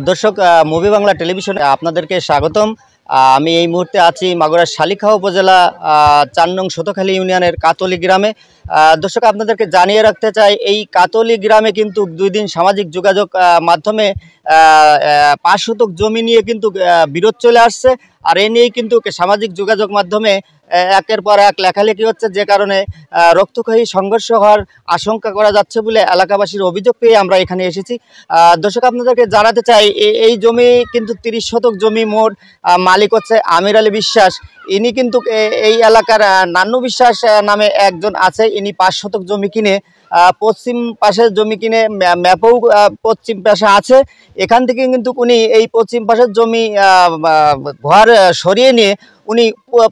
দর্শক, মুভি বাংলা টেলিভিশনে আপনাদেরকে স্বাগতম। আমি এই মুহূর্তে আছি মাগুরার শালিখাও উপজেলা ৪ নং শতখালী ইউনিয়নের কাতলি গ্রামে। দর্শক, আপনাদেরকে জানিয়ে রাখতে চাই, এই কাতলি গ্রামে কিন্তু 2 দিন সামাজিক যোগাযোগ মাধ্যমে 5 শতক জমি নিয়ে কিন্তু বিরোধ চলে আসছে। আর এ নিয়েই কিন্তু সামাজিক যোগাযোগ মাধ্যমে একের পর এক লেখালেখি হচ্ছে, যে কারণে রক্তক্ষয়ী সংঘর্ষ হওয়ার আশঙ্কা করা যাচ্ছে বলে এলাকাবাসীর অভিযোগ পেয়ে আমরা এখানে এসেছি। দর্শক, আপনাদেরকে জানাতে চাই, এই জমি কিন্তু 30 শতক জমি, মোট মালিক হচ্ছে আমির আলী বিশ্বাস। ইনি কিন্তু এই এলাকার নান্নু বিশ্বাস নামে একজন আছে, ইনি 5 শতক জমি কিনে পশ্চিম পাশের জমি কিনে ম্যাপেও পশ্চিম পাশে আছে। এখান থেকে কিন্তু উনি এই পশ্চিম পাশের জমি ঘর সরিয়ে নিয়ে উনি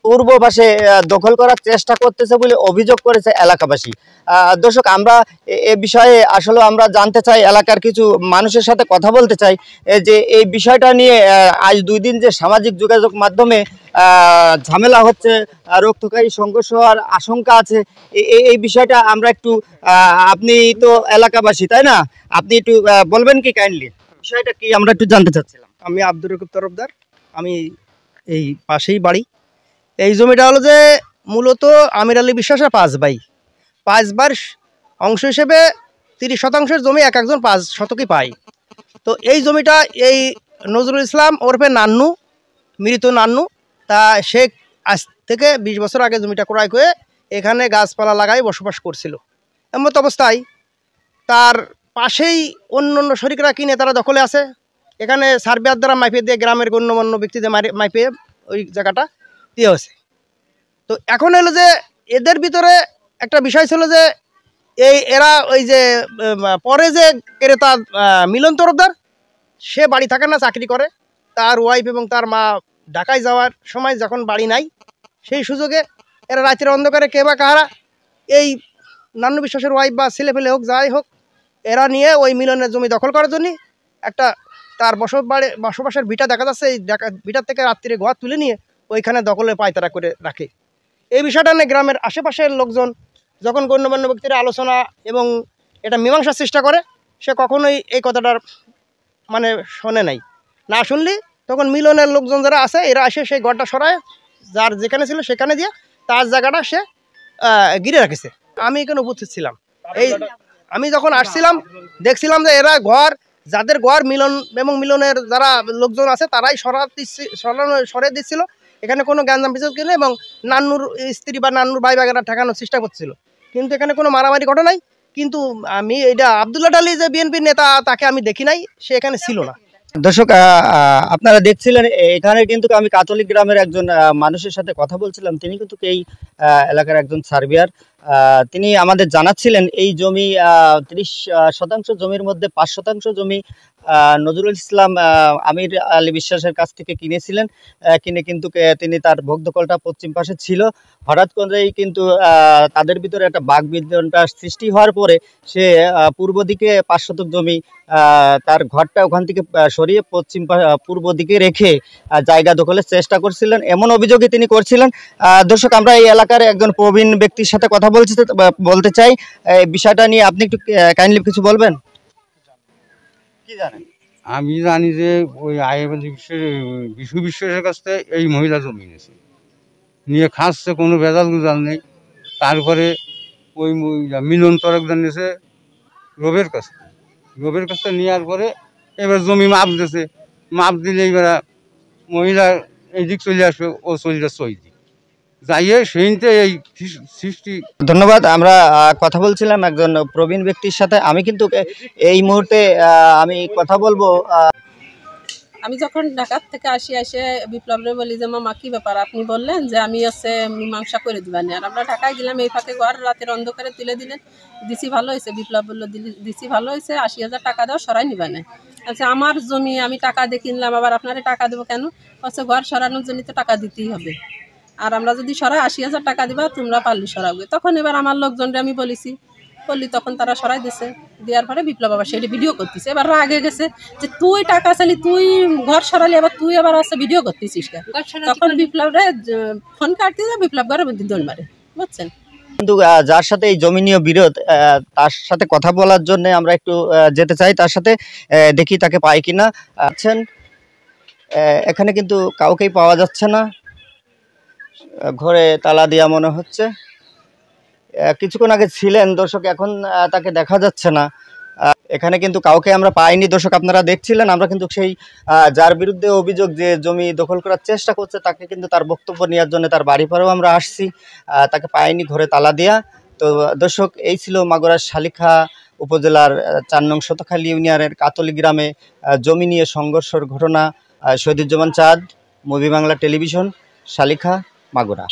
পূর্ব পাশে দখল করার চেষ্টা করতেছে বলে অভিযোগ করেছে এলাকাবাসী। দর্শক, আমরা এ বিষয়ে আসলে আমরা জানতে চাই, এলাকার কিছু মানুষের সাথে কথা বলতে চাই যে এই বিষয়টা নিয়ে আজ 2 দিন যে সামাজিক যোগাযোগ মাধ্যমে ঝামেলা হচ্ছে, রক্তক্ষয়ী সংঘর্ষ হওয়ার আশঙ্কা আছে, এই বিষয়টা আমরা একটু আপনি তো এলাকাবাসী, তাই না? আপনি একটু বলবেন কি কাইন্ডলি বিষয়টা কি, আমরা একটু জানতে চাচ্ছিলাম। আমি আব্দুর রকিব তরফদার, আমি এই পাশেই বাড়ি। এই জমিটা হলো যে মূলত আমির আলী বিশ্বাসের 5 ভাই, 5 বার অংশ হিসেবে 30 শতাংশের জমি একজন 5 শতকই পায়। তো এই জমিটা এই নজরুল ইসলাম ওরফে নান্নু, মৃত নান্নু, তা সে আজ থেকে 20 বছর আগে জমিটা ক্রয় করে এখানে গাছপালা লাগাই বসবাস করছিল। এমত অবস্থায় তার পাশেই অন্য অন্য শরিকরা কিনে তারা দখলে আছে। এখানে সার্ভেয়ার দ্বারা মাইপে দিয়ে গ্রামের গণ্যমান্য ব্যক্তিদের মাইপে ওই জায়গাটা দিয়ে হয়েছে। তো এখন হলো যে এদের ভিতরে একটা বিষয় ছিল যে এরা ওই যে পরে যে ক্রেতা মিলন তরফদার, সে বাড়ি থাকে না, চাকরি করে। তার ওয়াইফ এবং তার মা ঢাকায় যাওয়ার সময় যখন বাড়ি নাই, সেই সুযোগে এরা রাতের অন্ধকারে কে বা কাহারা এই নান্নু বিশ্বাসের ওয়াইফ বা ছেলে ফেলে হোক, যাই হোক, এরা নিয়ে ওই মিলনের জমি দখল করার জন্য একটা তার বসবাসের ভিটা দেখা যাচ্ছে, এই ভিটার থেকে রাত্রিরে ঘর তুলে নিয়ে ওইখানে দখলে পায়তারা করে রাখে। এই বিষয়টা নিয়ে গ্রামের আশেপাশের লোকজন যখন গণ্যমান্য ব্যক্তিরা আলোচনা এবং এটা মীমাংসার চেষ্টা করে, সে কখনোই এই কথাটার মানে শোনে নাই। না শুনলি তখন মিলনের লোকজন যারা আছে এরা এসে সেই ঘরটা সরায়, যার যেখানে ছিল সেখানে দিয়ে তার জায়গাটা সে ঘিরে রাখেছে। আমি এখানে উপস্থিত ছিলাম। আমি যখন আসছিলাম দেখছিলাম যে এরা যাদের ঘর মিলন এবং মিলনের যারা লোকজন আছে তারাই সরে দিচ্ছিল। এখানে কোনো গ্যাঞ্জাম পিছু কিনে এবং নান্নুর স্ত্রী বা নান্নুর ভাই বাগেরা ঠেকানোর চেষ্টা করছিল, কিন্তু এখানে কোনো মারামারি ঘটে নাই। কিন্তু আমি এটা আব্দুল্লাহ আলী যে বিএনপির নেতা, তাকে আমি দেখি নাই, সে এখানে ছিল না। দর্শক, আপনারা দেখছিলেন, এখানে কিন্তু আমি কাতলি গ্রামের একজন মানুষের সাথে কথা বলছিলাম। তিনি কিন্তু এই এলাকার একজন সার্ভেয়ার। তিনি আমাদের জানাচ্ছিলেন এই জমি 30 শতাংশ জমির মধ্যে 5 শতাংশ জমি নজরুল ইসলাম আমির আলী বিশ্বাসের কাছ থেকে কিনেছিলেন। কিনে কিন্তু তিনি তার ভোগ দখলটা পশ্চিম পাশে ছিল। হঠাৎ করেই কিন্তু তাদের ভিতরে একটা বাকবিতণ্ডা সৃষ্টি হওয়ার পরে সে পূর্ব দিকে 5 শতক জমি তার ঘরটা ওখান থেকে সরিয়ে পূর্ব দিকে রেখে জায়গা দখলের চেষ্টা করছিলেন, এমন অভিযোগে তিনি করছিলেন। দর্শক, আমরা এই এলাকার একজন প্রবীণ ব্যক্তির সাথে কথা বলতে চাই। এই বিষয়টা নিয়ে আপনি একটু কাইন্ডলি কিছু বলবেন। কি জানেন? আমি জানি যে ওই বিশু বিশ্বাসের কাছ থেকে এই মহিলা জমি নিয়ে খাচ্ছে, কোনো ভেজাল গুজাল নেই। তারপরে ওই মিলন তরফদার নিয়েছে রবের কাছে নেওয়ার পরে এবার জমি মাপ দিয়েছে। মাপ দিলে এবার মহিলা এই দিক চলে আসবে, ও চলে যাচ্ছে ওই দিক, যাইয়ে সেইতে এই সৃষ্টি। ধন্যবাদ। আমরা কথা বলছিলাম একজন প্রবীণ ব্যক্তির সাথে। আমি কিন্তু এই মুহূর্তে আমি কথা বলবো। আমি যখন ঢাকা থেকে এসে বিপ্লবরে বলি যে মামা কি ব্যাপার, আপনি বললেন যে আমি মীমাংসা করে দিবেন, আর আমরা ঢাকায় গেলাম, এই ফাঁকে ঘর রাতের অন্ধকারে তুলে দিলেন। দিছি ভালো হয়েছে, বিপ্লব বললো দিছি ভালো হয়েছে, 80,000 টাকা দাও, সরাই নিবানে। আচ্ছা, আমার জমি আমি টাকা দিয়ে কিনলাম, আবার আপনারা টাকা দেবো কেন? আচ্ছা, ঘর সরানোর জন্য তো টাকা দিতেই হবে, আর আমরা যদি সরাই 80,000 টাকা দিবা, তোমরা পারলে সরাবে। তখন এবার আমার লোকজনরা আমি বললি, তখন তারা সরাই দিছে। দেওয়ার পরে বিপ্লব আবার সেটা ভিডিও করতেছে। এবার আগে গেছে যে তুই টাকা চালি, তুই ঘর সরালি, আবার তুই আবার আসছে ভিডিও করতেছিস। তখন বিপ্লবরে ফোন কাটতে যায়, বিপ্লব ঘরের মধ্যে দৌড় মারে, বুঝছেন? কিন্তু যার সাথে এই জমি নিয়ে বিরোধ, তার সাথে কথা বলার জন্য আমরা একটু যেতে চাই তার সাথে, দেখি তাকে পাই কিনা। আছেন, এখানে কিন্তু কাউকেই পাওয়া যাচ্ছে না, ঘরে তালা দেওয়া মনে হচ্ছে। কিছুক্ষণ আগে ছিলেন দর্শক, এখন তাকে দেখা যাচ্ছে না। এখানে কিন্তু কাউকে আমরা পাইনি দর্শক, আপনারা দেখছিলেন। আমরা কিন্তু সেই যার বিরুদ্ধে অভিযোগ যে জমি দখল করার চেষ্টা করছে তাকে কিন্তু তার বক্তব্য নেওয়ার জন্য তার বাড়ি পরেও আমরা আসছি, তাকে পাইনি, ঘরে তালা দেয়া। তো দর্শক, এই ছিল মাগুরার শালিখা উপজেলার 4 নং শতখালী ইউনিয়নের কাতলি গ্রামে জমি নিয়ে সংঘর্ষের ঘটনা। শহীদুজ্জামান চাঁদ, মুভি বাংলা টেলিভিশন, শালিখা, মাগুরা।